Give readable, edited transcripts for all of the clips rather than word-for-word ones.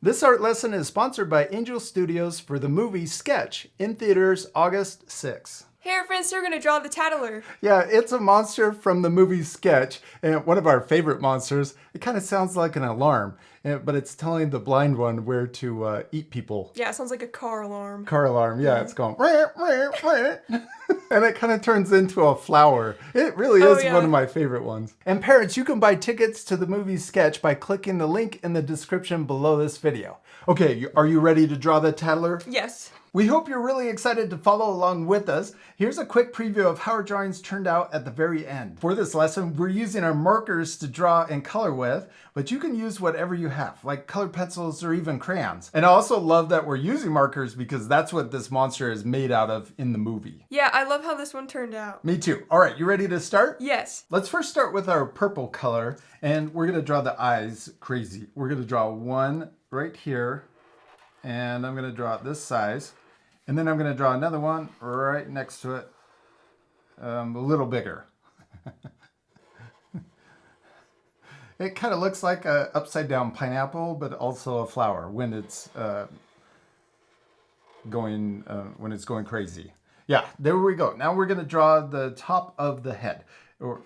This art lesson is sponsored by Angel Studios for the movie Sketch, in theaters August 6. Hey, our friends, we're going to draw the Tattler. Yeah, it's a monster from the movie Sketch, and one of our favorite monsters. It kind of sounds like an alarm, but it's telling the blind one where to eat people. Yeah, it sounds like a car alarm. Car alarm, yeah, it's going and it kind of turns into a flower. It really is one of my favorite ones. And parents, you can buy tickets to the movie Sketch by clicking the link in the description below this video. Okay, are you ready to draw the Tattler? Yes. We hope you're really excited to follow along with us. Here's a quick preview of how our drawings turned out at the very end. For this lesson, we're using our markers to draw and color with, but you can use whatever you have, like colored pencils or even crayons. And I also love that we're using markers because that's what this monster is made out of in the movie. Yeah, I love how this one turned out. Me too. All right, you ready to start? Yes. Let's first start with our purple color, and we're gonna draw the eyes crazy. We're gonna draw one right here, and I'm gonna draw it this size. And then I'm going to draw another one right next to it, a little bigger. It kind of looks like an upside down pineapple, but also a flower when it's going crazy. Yeah, there we go. Now we're going to draw the top of the head, or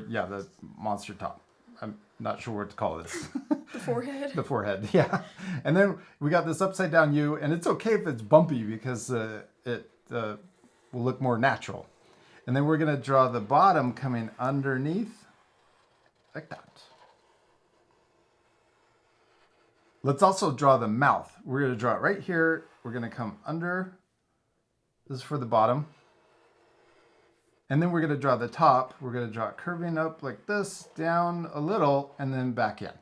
yeah, the monster top. I'm not sure what to call this. The forehead? The forehead, yeah. And then we got this upside down U, and it's okay if it's bumpy because it will look more natural. And then we're going to draw the bottom coming underneath, like that. Let's also draw the mouth. We're going to draw it right here. We're going to come under. This is for the bottom. And then we're going to draw the top. We're going to draw it curving up like this, down a little, and then back in.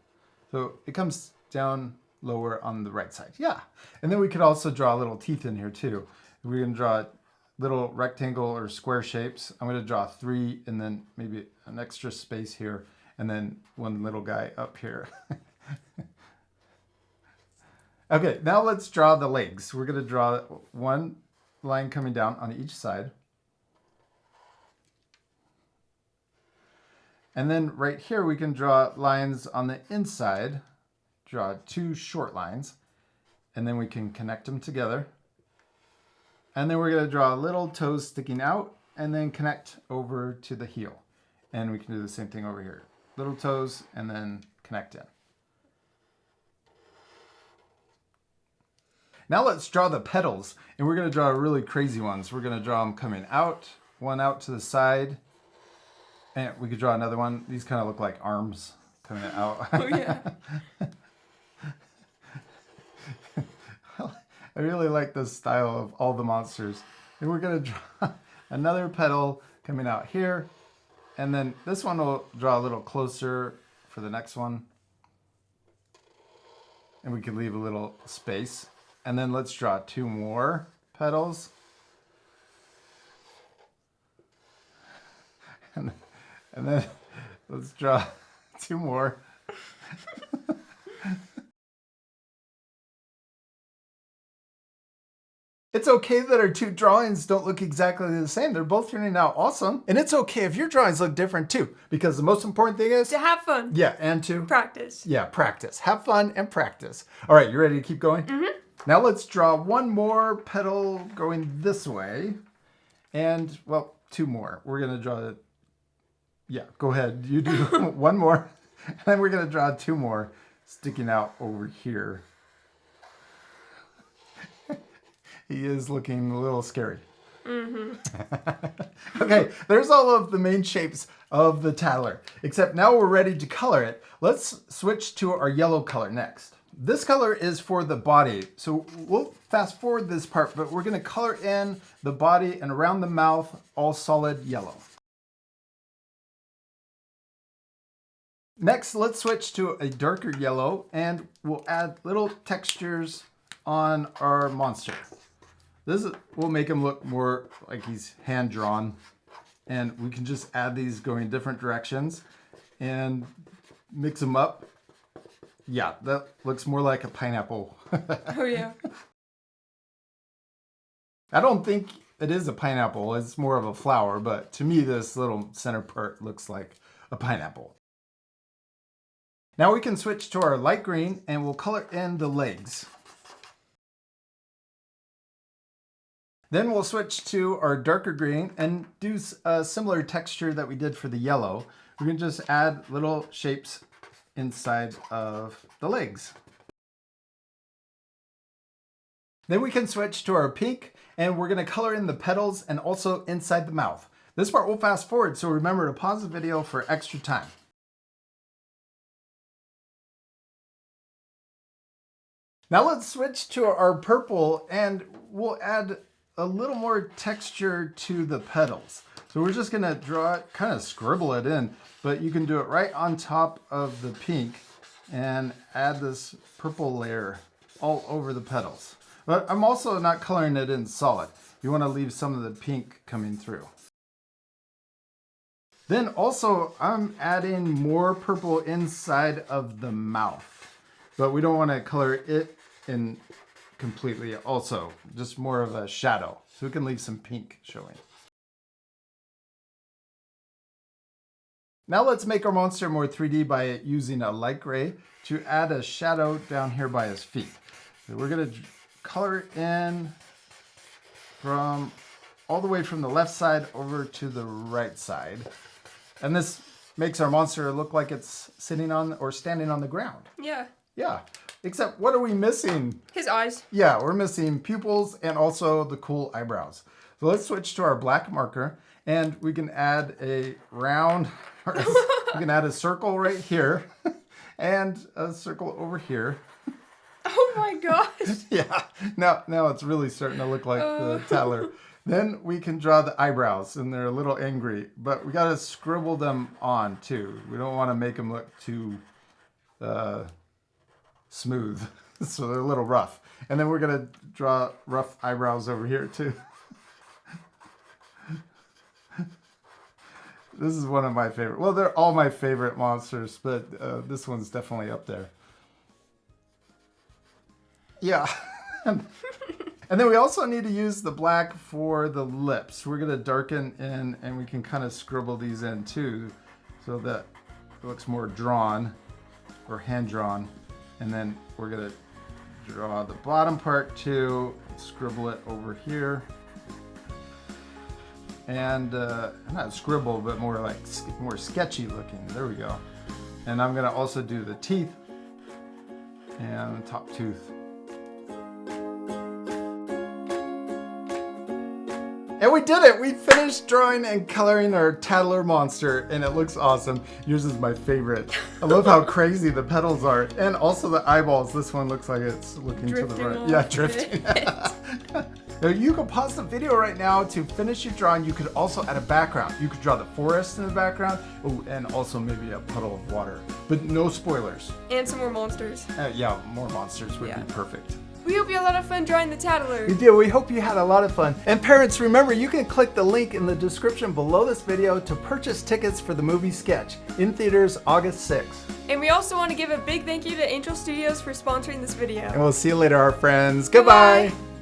So it comes down lower on the right side. Yeah. And then we could also draw little teeth in here too. We're going to draw little rectangle or square shapes. I'm going to draw 3 and then maybe an extra space here and then one little guy up here. Okay, now let's draw the legs. We're going to draw one line coming down on each side. And then right here, we can draw lines on the inside, draw 2 short lines, and then we can connect them together. And then we're going to draw little toes sticking out and then connect over to the heel. And we can do the same thing over here. Little toes and then connect in. Now let's draw the petals, and we're going to draw really crazy ones. We're going to draw them coming out, one out to the side. And we could draw another one. These kind of look like arms coming out. Oh, yeah. I really like this style of all the monsters. And we're going to draw another petal coming out here. And then this one will draw a little closer for the next one. And we can leave a little space. And then let's draw 2 more petals. And then let's draw 2 more. It's okay that our 2 drawings don't look exactly the same. They're both turning out awesome. And it's okay if your drawings look different too, because the most important thing is to have fun. Yeah, and to practice. Yeah, practice. Have fun and practice. All right, you ready to keep going? Mm-hmm. Now let's draw one more petal going this way. And, well, 2 more. We're going to draw it. Yeah, go ahead. You do one more. And then we're going to draw 2 more sticking out over here. He is looking a little scary. Mm-hmm. Okay, there's all of the main shapes of the Tattler. Except now we're ready to color it. Let's switch to our yellow color next. This color is for the body. So we'll fast forward this part, but we're going to color in the body and around the mouth all solid yellow. Next, let's switch to a darker yellow and we'll add little textures on our monster. This will make him look more like he's hand-drawn. And we can just add these going different directions and mix them up. Yeah, that looks more like a pineapple. Oh, yeah. I don't think it is a pineapple. It's more of a flower. But to me, this little center part looks like a pineapple. Now we can switch to our light green and we'll color in the legs. Then we'll switch to our darker green and do a similar texture that we did for the yellow. We can just add little shapes inside of the legs. Then we can switch to our pink and we're going to color in the petals and also inside the mouth. This part we'll fast forward, so remember to pause the video for extra time. Now let's switch to our purple and we'll add a little more texture to the petals. So we're just gonna draw it, kind of scribble it in, but you can do it right on top of the pink and add this purple layer all over the petals. But I'm also not coloring it in solid. You wanna leave some of the pink coming through. Then also I'm adding more purple inside of the mouth, but we don't wanna color it in completely also, just more of a shadow. So we can leave some pink showing. Now let's make our monster more 3D by using a light gray to add a shadow down here by his feet. So we're gonna color in from all the way from the left side over to the right side. And this makes our monster look like it's sitting on or standing on the ground. Yeah. Yeah. Except what are we missing? His eyes. Yeah, we're missing pupils and also the cool eyebrows. So let's switch to our black marker and we can add a round, we can add a circle right here and a circle over here. Oh my gosh. Yeah, now it's really starting to look like the Tattler. Then we can draw the eyebrows and they're a little angry, but we gotta scribble them on too. We don't wanna make them look too smooth, so they're a little rough. And then we're gonna draw rough eyebrows over here too. This is one of my favorite, well, they're all my favorite monsters, but this one's definitely up there. Yeah. And then we also need to use the black for the lips. We're gonna darken in and we can kind of scribble these in too, so that it looks more drawn or hand drawn. And then we're gonna draw the bottom part too, scribble it over here. And not scribble, but more like more sketchy looking. There we go. And I'm gonna also do the teeth and the top tooth. And we did it! We finished drawing and coloring our Tattler monster, and it looks awesome. Yours is my favorite. I love how crazy the petals are, and also the eyeballs. This one looks like it's looking Drifting to the right. off Yeah, drifting. Now you can pause the video right now to finish your drawing. You could also add a background. You could draw the forest in the background, and also maybe a puddle of water. But no spoilers. And some more monsters. Yeah, more monsters would be perfect. We hope you had a lot of fun drawing the Tattler. We did. We hope you had a lot of fun. And parents, remember, you can click the link in the description below this video to purchase tickets for the movie Sketch in theaters August 6th. And we also want to give a big thank you to Angel Studios for sponsoring this video. And we'll see you later, our friends. Goodbye. Goodbye.